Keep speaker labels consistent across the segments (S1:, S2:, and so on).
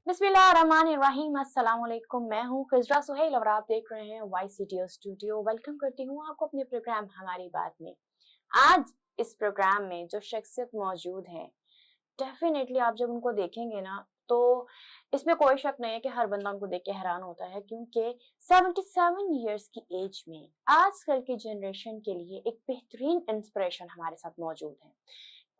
S1: बिस्मिल्लाहिर्रहमानिर्रहीम। अस्सलाम वालेकुम। मैं हूँ खिजरा सुहेल और आप देख रहे हैं YCTO स्टूडियो। वेलकम करती हूँ आपको अपने प्रोग्राम हमारी बात में। आज इस प्रोग्राम में जो शख्सियत मौजूद है, डेफिनेटली आप जब उनको देखेंगे ना तो इसमें कोई शक नहीं है कि हर बंदा उनको देख के हैरान होता है, क्योंकि 77 इयर्स की एज में आजकल की जनरेशन के लिए एक बेहतरीन इंस्पिरेशन हमारे साथ मौजूद है।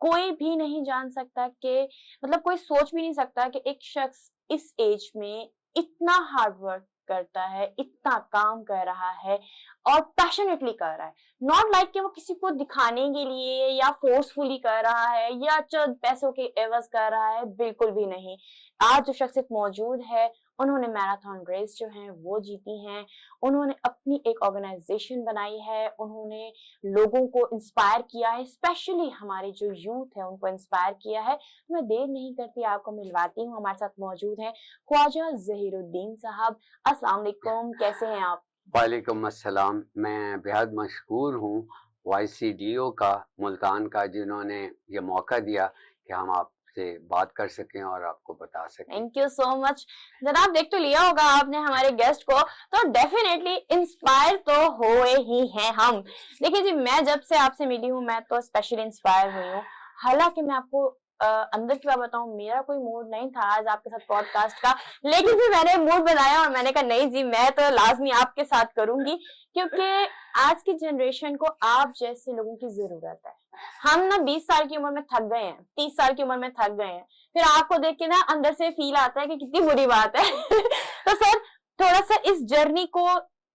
S1: कोई भी नहीं जान सकता कि मतलब कोई सोच भी नहीं सकता कि एक शख्स इस एज में इतना हार्ड वर्क करता है, इतना काम कर रहा है और पैशनेटली कर रहा है। नॉट लाइक कि वो किसी को दिखाने के लिए या फोर्सफुली कर रहा है या चंद पैसों के एवज कर रहा है, बिल्कुल भी नहीं। आज जो शख्सियत मौजूद है, उन्होंने मैराथन रेस जो है वो जीती हैं, उन्होंने अपनी एक ऑर्गेनाइजेशन बनाई है, उन्होंने लोगों को इंस्पायर किया है, स्पेशली हमारे जो यूथ है उनको इंस्पायर किया है। तो मैं देर नहीं करती, आपको मिलवाती हूँ। हमारे साथ मौजूद हैं ख्वाजा जहीरुद्दीन साहब। अस्सलाम वालेकुम, कैसे हैं आप?
S2: वालेकुम अस्सलाम। मैं बेहद मशकूर हूँ YCDO का, मुल्तान का, जिन्होंने ये मौका दिया कि हम आपसे बात कर सकें और आपको बता सकें।
S1: Thank you so much. जनाब, देख तो लिया होगा आपने हमारे गेस्ट को, तो डेफिनेटली इंस्पायर तो हुए ही हैं हम। देखिए जी, मैं जब से आपसे मिली हूँ मैं तो स्पेशली इंस्पायर हुई हूँ। हालांकि मैं आपको अंदर की बात बताऊं, मेरा कोई मूड नहीं था आज आपके साथ पॉडकास्ट का, लेकिन फिर मैंने मूड बनाया और मैंने कहा नहीं जी, मैं तो लाजमी आपके साथ करूंगी, क्योंकि आज की जनरेशन को आप जैसे लोगों की जरूरत है। हम ना 20 साल की उम्र में थक गए हैं, 30 साल की उम्र में थक गए हैं, फिर आपको देख के ना अंदर से फील आता है कि कितनी बुरी बात है। तो सर, थोड़ा सा इस जर्नी को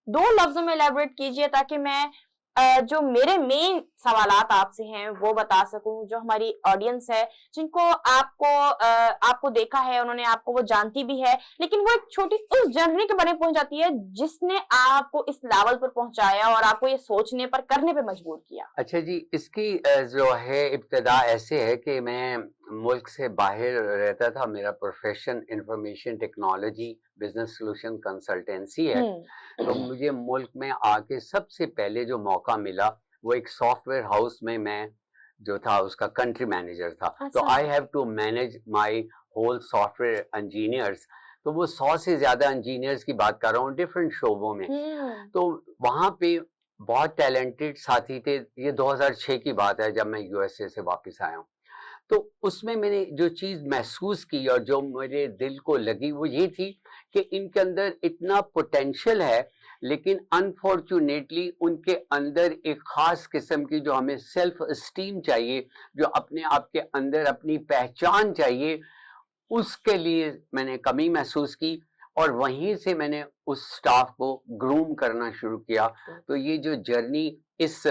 S1: 2 लफ्जों में एलैबोरेट कीजिए ताकि मैं जो मेरे मेन सवालात आपसे हैं वो बता सकूं। जो हमारी ऑडियंस है, जिनको आपको देखा है, उन्होंने आपको वो जानती भी है, लेकिन वो एक छोटी उस जर्नी के बारे में पहुंच जाती है जिसने आपको इस लेवल पर पहुंचाया और आपको ये सोचने पर, करने पे मजबूर किया।
S2: अच्छा जी, इसकी जो है इब्तिदा ऐसे है कि मैं मुल्क से बाहर रहता था। मेरा profession information technology business solution consultancy है। तो मुझे मुल्क में आके सबसे पहले जो मौका मिला वो एक सॉफ्टवेयर हाउस में मैं जो था उसका कंट्री मैनेजर था। तो
S1: अच्छा।
S2: I have to manage my whole software engineers. तो वो 100 से ज्यादा इंजीनियर्स की बात कर रहा हूँ डिफरेंट शोबों में। तो वहां पे बहुत टैलेंटेड साथी थे। ये 2006 की बात है जब मैं USA से वापस आया हूँ। तो उसमें मैंने जो चीज महसूस की और जो मेरे दिल को लगी वो ये थी कि इनके अंदर इतना पोटेंशियल है, लेकिन अनफॉर्चुनेटली उनके अंदर एक खास किस्म की जो हमें सेल्फ एस्टीम चाहिए, जो अपने आप के अंदर अपनी पहचान चाहिए, उसके लिए मैंने कमी महसूस की। और वहीं से मैंने उस स्टाफ को ग्रूम करना शुरू किया। तो ये जो जर्नी इस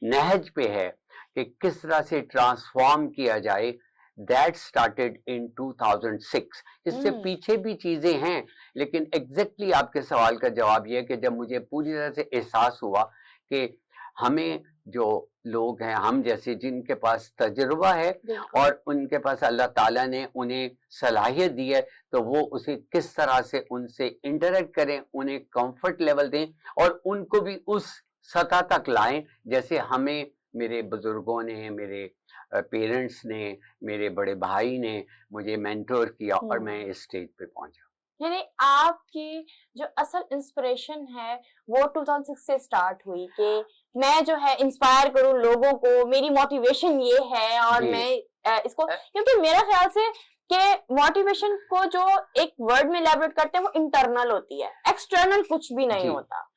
S2: नहज पे है कि किस तरह से ट्रांसफॉर्म किया जाए, दैट स्टार्टेड इन 2006। इससे पीछे भी चीजें हैं, लेकिन एग्जैक्टली आपके सवाल का जवाब यह है कि जब मुझे पूरी तरह से एहसास हुआ कि हमें जो लोग हैं हम जैसे, जिनके पास तजुर्बा है और उनके पास अल्लाह ताला ने उन्हें सलाहियत दी है, तो वो उसे किस तरह से उनसे इंटरेक्ट करें, उन्हें कंफर्ट लेवल दें और उनको भी उस सतह तक लाएं जैसे हमें मेरे बुजुर्गों ने, मेरे पेरेंट्स ने, मेरे बड़े भाई ने मुझे मेंटोर किया और मैं इस स्टेज पे पहुंचा।
S1: यानी आपकी जो असल इंस्पिरेशन है वो 2006 से स्टार्ट हुई कि मैं जो है इंस्पायर करूं लोगों को, मेरी मोटिवेशन ये है और मैं इसको, क्योंकि मेरा ख्याल से कि मोटिवेशन को जो एक वर्ड में एलैबोरेट करते हैं वो इंटरनल होती है, एक्सटर्नल कुछ भी नहीं होता।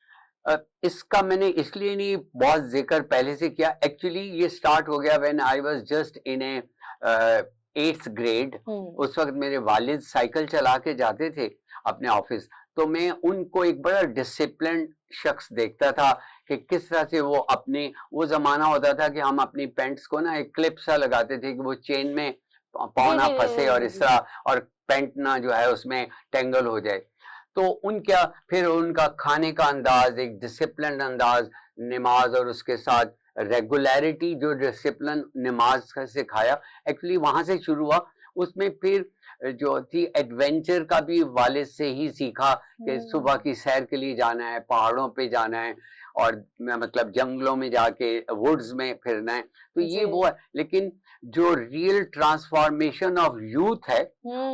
S2: इसका मैंने इसलिए नहीं बहुत जिक्र पहले से किया। एक्चुअली ये स्टार्ट हो गया when I was just in A 8th grade. उस वक्त मेरे वालिद साइकिल चला के जाते थे अपने ऑफिस। तो मैं उनको एक बड़ा डिसिप्लिन शख्स देखता था कि किस तरह से वो अपने, वो जमाना होता था कि हम अपनी पैंट्स को ना एक क्लिप सा लगाते थे कि वो चेन में पाँव ना फंसे और इस तरह, और पैंट ना जो है उसमें टेंगल हो जाए। तो उनका फिर उनका खाने का अंदाज, एक डिसिप्लिन अंदाज, नमाज और उसके साथ रेगुलरिटी, जो डिसिप्लिन नमाज का सिखाया, एक्चुअली वहां से शुरू हुआ। उसमें फिर जो थी एडवेंचर का भी वालिद से ही सीखा कि सुबह की सैर के लिए जाना है, पहाड़ों पे जाना है और मतलब जंगलों में जाके वुड्स में फिरना है, तो ये वो है। लेकिन जो रियल ट्रांसफॉर्मेशन ऑफ यूथ है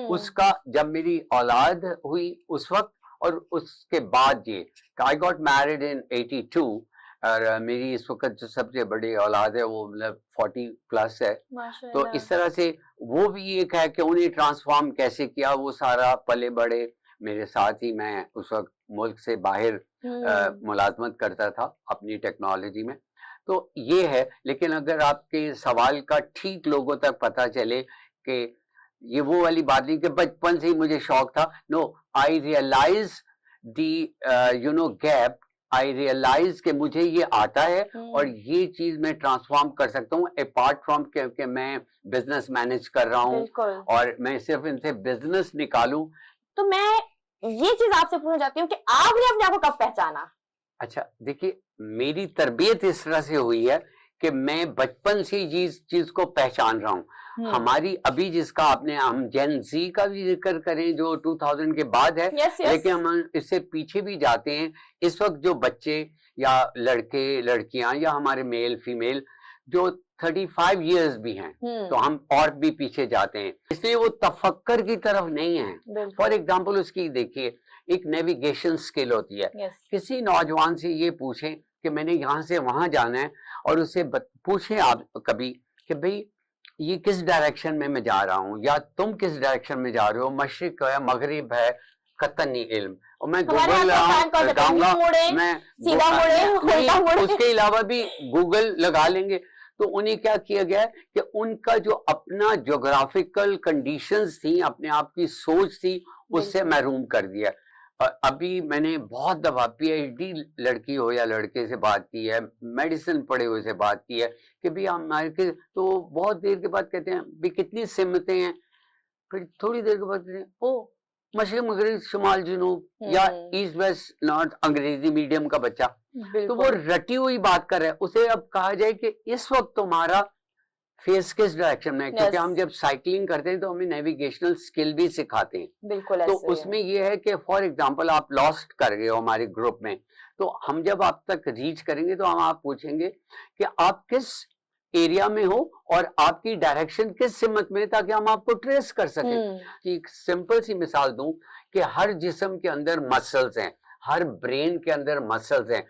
S2: उसका जब मेरी औलाद हुई उस वक्त और उसके बाद ये, आई गॉट मैरिड इन 82 और मेरी इस वक्त जो सबसे बड़ी औलाद है वो मतलब 40 प्लस है। तो इस तरह से वो भी एक है कि उन्हें ट्रांसफॉर्म कैसे किया, वो सारा पले बड़े मेरे साथ ही, मैं उस वक्त मुल्क से बाहर मुलाजमत करता था अपनी टेक्नोलॉजी में। तो ये है। लेकिन अगर आपके सवाल का ठीक लोगों तक पता चले कि ये वो वाली बात नहीं कि बचपन से ही मुझे शौक था, no, I realise the you know gap, I realise कि मुझे ये आता है और ये चीज मैं ट्रांसफॉर्म कर सकता हूँ अपार्ट फ्रॉम कि मैं बिजनेस मैनेज कर रहा हूँ और मैं सिर्फ इनसे बिजनेस निकालूं।
S1: तो मैं ये चीज आपसे पूछना चाहती हूँ कि आपने अपने आप को कब पहचाना?
S2: अच्छा, देखिए, मेरी तरबियत इस तरह से हुई है कि मैं बचपन से चीज को पहचान रहा हूँ। हमारी अभी जिसका आपने, हम जेन जी का भी जिक्र करें जो 2000 के बाद है, लेकिन हम इससे पीछे भी जाते हैं। इस वक्त जो बच्चे या लड़के लड़कियां या हमारे मेल फीमेल जो 35 इयर्स भी हैं, तो हम और भी पीछे जाते हैं, इसलिए वो तफक्कर की तरफ नहीं है। फॉर एग्जाम्पल उसकी देखिए, एक नेविगेशन स्किल होती है। किसी नौजवान से ये पूछें कि मैंने यहाँ से वहां जाना है और उससे पूछें आप कभी कि भाई ये किस डायरेक्शन में मैं जा रहा हूँ या तुम किस डायरेक्शन में जा रहे हो, मशरिक है मगरिब है, कतनी इल्म। और मैं गूगल लगाऊंगा, मैं उसके अलावा भी गूगल लगा लेंगे। तो उन्हें क्या किया गया है कि उनका जो अपना ज्योग्राफिकल कंडीशंस थी, अपने आप की सोच थी, उससे महरूम कर दिया। अभी मैंने बहुत दफा पीएचडी लड़की हो या लड़के से बात की है, मेडिसिन पढ़े हुए से बात की है कि भाई हमारे के, तो बहुत देर के बाद कहते हैं भाई कितनी सिमतें हैं, फिर थोड़ी देर के बाद कहते हैं ओ मशरिक मगरिब शुमाल जुनूब या ईस्ट वेस्ट नॉर्थ, अंग्रेजी मीडियम का बच्चा। तो वो रटी हुई बात कर रहा है। उसे अब कहा जाए कि इस वक्त तुम्हारा फेस किस डायरेक्शन में है, क्योंकि हम जब साइकिलिंग करते हैं तो हमें नेविगेशनल स्किल भी सिखाते हैं।
S1: बिल्कुल।
S2: तो उसमें ये है कि फॉर एग्जांपल आप लॉस्ट कर गए हो हमारे ग्रुप में, तो हम जब आप तक रीच करेंगे तो हम आप पूछेंगे कि आप किस एरिया में हो और आपकी डायरेक्शन किस सिमत में, ताकि हम आपको ट्रेस कर सकें। एक सिंपल सी मिसाल दूं कि हर जिस्म के अंदर मसल्स हैं, हर ब्रेन के अंदर मसल्स हैं।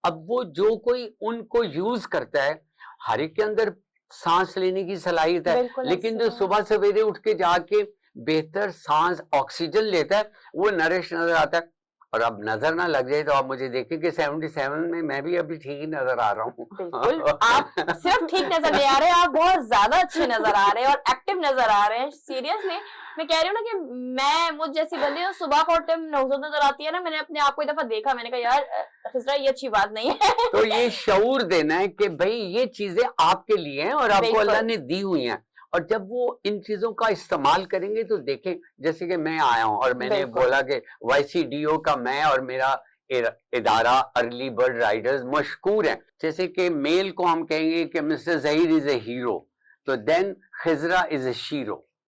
S2: अब वो जो कोई उनको यूज करता है, हर एक के अंदर सांस लेने की सलाहियत है, लेकिन जो सुबह सवेरे उठ के जाके बेहतर सांस ऑक्सीजन लेता है वो नरिश नजर आता है। और अब नजर ना लग जाए तो आप मुझे देखें कि 77 में मैं भी अभी ठीक ही नजर आ रहा हूँ।
S1: बिल्कुल, आप सिर्फ ठीक नजर नहीं आ रहे, आप बहुत ज्यादा अच्छे नजर आ रहे हैं और एक्टिव नजर आ रहे हैं। सीरियसली मैं कह रही हूँ ना कि मैं मुझ जैसी बंदी हूँ, सुबह को टाइम नौजत नजर आती है ना, मैंने अपने आप को एक दफा देखा, मैंने कहा यार खिजरा ये अच्छी बात नहीं है।
S2: तो ये शऊर देना है कि भाई ये चीजें आपके लिए हैं और आपको अल्लाह ने दी हुई हैं, और जब वो इन चीजों का इस्तेमाल करेंगे तो देखें, जैसे कि मैं आया हूं और मैंने बोला कि YCDO का मैं और मेरा इदारा अर्ली बर्ड राइडर्स मशहूर है। जैसे कि मेल को हम कहेंगे कि mister Zaheer is a hero, तो then Khizra is a shero.